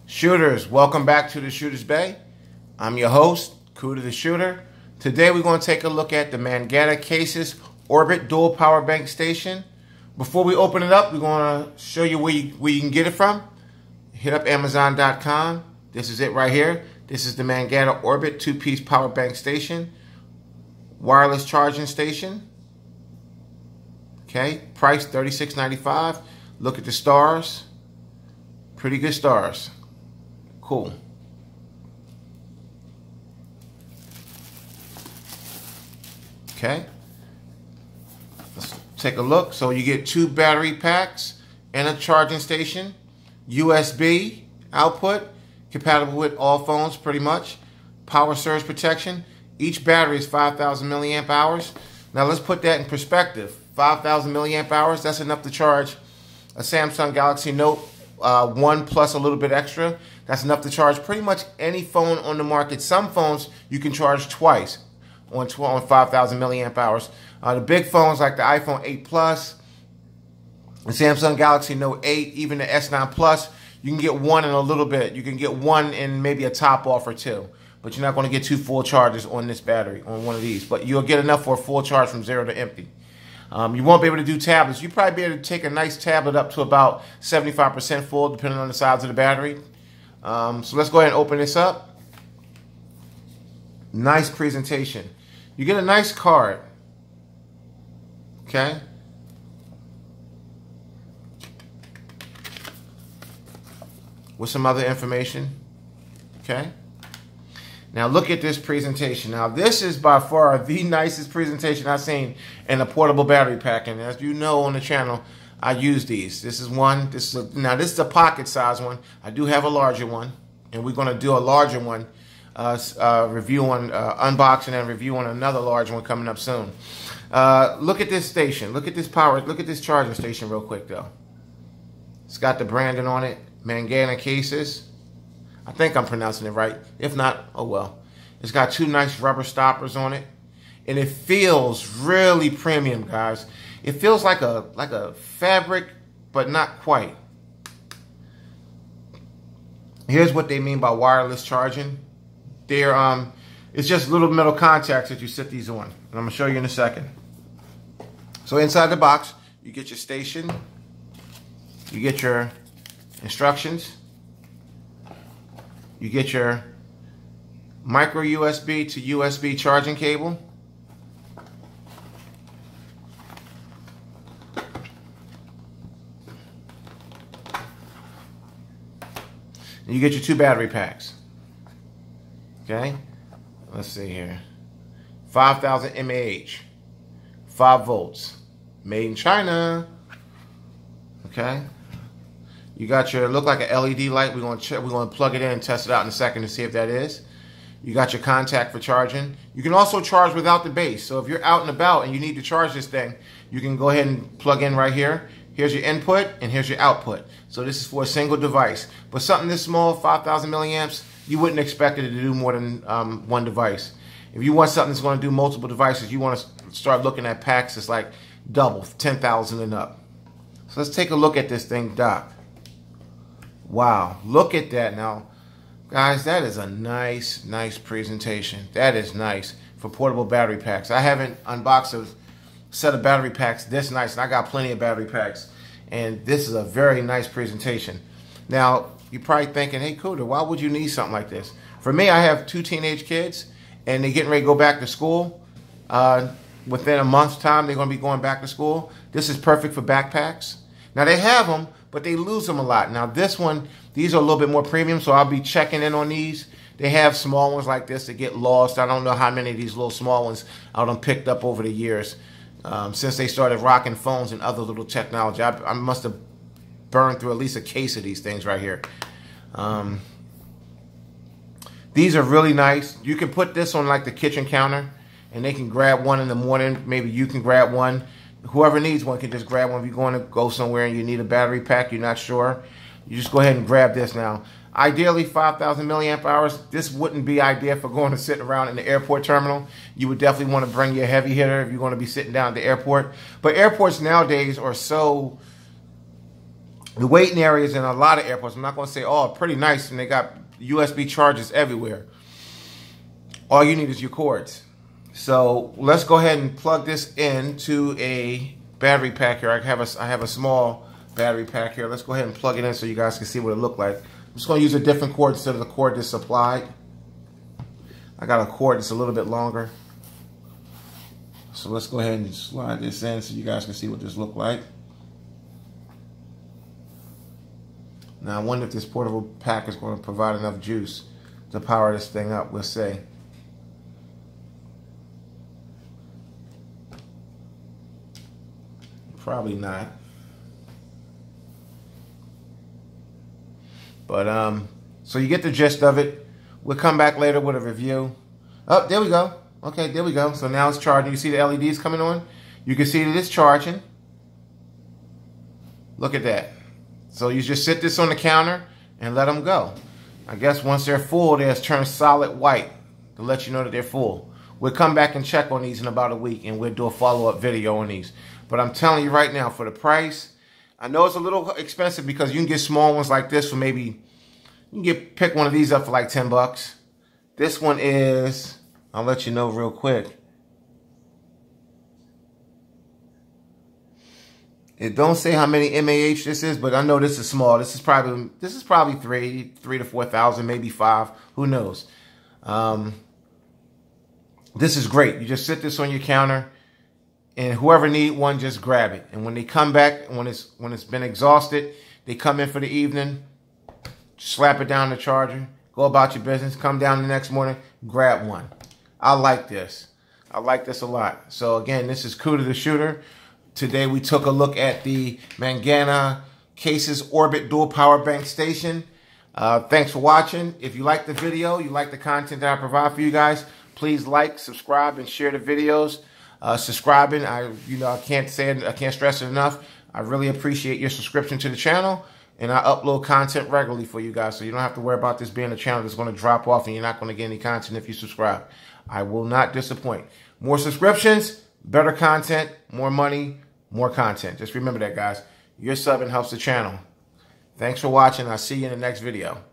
Shooters, welcome back to the Shooter's Bay. I'm your host, Kuda the Shooter. Today we're going to take a look at the Mangata Cases Orbit Dual Power Bank Station. Before we open it up, we're going to show you where you can get it from. Hit up Amazon.com. This is it right here. This is the Mangata Orbit 2-piece power bank station. Wireless charging station. Okay, price $36.95. Look at the stars. Pretty good stars. Cool. Okay. Let's take a look. So you get 2 battery packs and a charging station. USB output, compatible with all phones pretty much. Power surge protection. Each battery is 5,000 milliamp hours. Now let's put that in perspective. 5,000 milliamp hours, that's enough to charge a Samsung Galaxy Note 1 plus a little bit extra. That's enough to charge pretty much any phone on the market. Some phones you can charge twice on 5,000 milliamp hours. The big phones like the iPhone 8 Plus, the Samsung Galaxy Note 8, even the S9 Plus, you can get one in a little bit. You can get one in maybe a top off or two. But you're not going to get 2 full charges on this battery, on one of these. But you'll get enough for a full charge from 0 to empty. You won't be able to do tablets. You'll probably be able to take a nice tablet up to about 75% full, depending on the size of the battery. So let's go ahead and open this up. Nice presentation. You get a nice card. Okay. With some other information. Okay. Now look at this presentation. Now this is by far the nicest presentation I've seen in a portable battery pack. And as you know on the channel, I use these. This is one. This is a pocket size one. I do have a larger one, and we're going to do a larger one review on unboxing and review on another large one coming up soon. Look at this station. Look at this power. Look at this charging station real quick though. It's got the branding on it. Mangata Cases. I think I'm pronouncing it right. If not, oh well. It's got 2 nice rubber stoppers on it. And it feels really premium, guys. It feels like a fabric, but not quite. Here's what they mean by wireless charging. It's just little metal contacts that you sit these on. And I'm going to show you in a second. So inside the box, you get your station. You get your instructions. You get your micro USB to USB charging cable. And you get your 2 battery packs. Okay? Let's see here. 5,000 mAh. 5 volts. Made in China. Okay? You got your, look like an LED light. We're going to plug it in and test it out in a second to see if that is. You got your contact for charging. You can also charge without the base. So if you're out and about and you need to charge this thing, you can go ahead and plug in right here. Here's your input and here's your output. So this is for a single device. But something this small, 5,000 milliamps, you wouldn't expect it to do more than one device. If you want something that's going to do multiple devices, you want to start looking at packs that's like double, 10,000 and up. So let's take a look at this thing, Doc. Wow, look at that now. Guys, that is a nice presentation. That is nice for portable battery packs. I haven't unboxed a set of battery packs this nice, and I got plenty of battery packs. And this is a very nice presentation. Now, you're probably thinking, hey, Kuda, why would you need something like this? For me, I have 2 teenage kids, and they're getting ready to go back to school. Within a month's time, they're going to be going back to school. This is perfect for backpacks. Now, they have them, but they lose them a lot. Now this one, these are a little bit more premium, so I'll be checking in on these. They have small ones like this that get lost. I don't know how many of these little small ones I done picked up over the years. Since they started rocking phones and other little technology. I must have burned through at least a case of these things right here. These are really nice. You can put this on like the kitchen counter and they can grab one in the morning. Maybe you can grab one. Whoever needs one can just grab one. If you're going to go somewhere and you need a battery pack, you're not sure, you just go ahead and grab this now. Ideally, 5,000 milliamp hours. This wouldn't be ideal for going to sit around in the airport terminal. You would definitely want to bring your heavy hitter if you're going to be sitting down at the airport. But airports nowadays are so The waiting areas in a lot of airports, I'm not going to say all, pretty nice, and they got USB chargers everywhere. All you need is your cords. So let's go ahead and plug this into a battery pack here. I have a small battery pack here. Let's go ahead and plug it in so you guys can see what it looked like. I'm just going to use a different cord instead of the cord that's supplied. I got a cord that's a little bit longer. So let's go ahead and slide this in so you guys can see what this looked like. Now I wonder if this portable pack is going to provide enough juice to power this thing up, we'll see. Probably not. But so you get the gist of it. We'll come back later with a review. Oh, there we go. Okay, there we go. So now it's charging. You see the LEDs coming on? You can see that it's charging. Look at that. So you just sit this on the counter and let them go. I guess once they're full, they'll turn solid white to let you know that they're full. We'll come back and check on these in about a week, and we'll do a follow-up video on these. But I'm telling you right now, for the price, I know it's a little expensive because you can get small ones like this for maybe, you can pick one of these up for like 10 bucks. This one is, I'll let you know real quick. It don't say how many mAh this is, but I know this is small. This is probably 3 to 4,000, maybe 5. Who knows? This is great. You just sit this on your counter, and whoever need one, just grab it. And when they come back, when it's been exhausted, they come in for the evening, slap it down the charger, go about your business, come down the next morning, grab one. I like this. I like this a lot. So again, this is Cooter the Shooter. Today we took a look at the Mangata Cases Orbit Dual Power Bank Station. Thanks for watching. If you like the video, you like the content that I provide for you guys, please like, subscribe, and share the videos. Subscribing, I can't say it, I can't stress it enough. I really appreciate your subscription to the channel, and I upload content regularly for you guys, so you don't have to worry about this being a channel that's going to drop off and you're not going to get any content if you subscribe. I will not disappoint. More subscriptions, better content, more money, more content. Just remember that, guys. Your subbing helps the channel. Thanks for watching. I'll see you in the next video.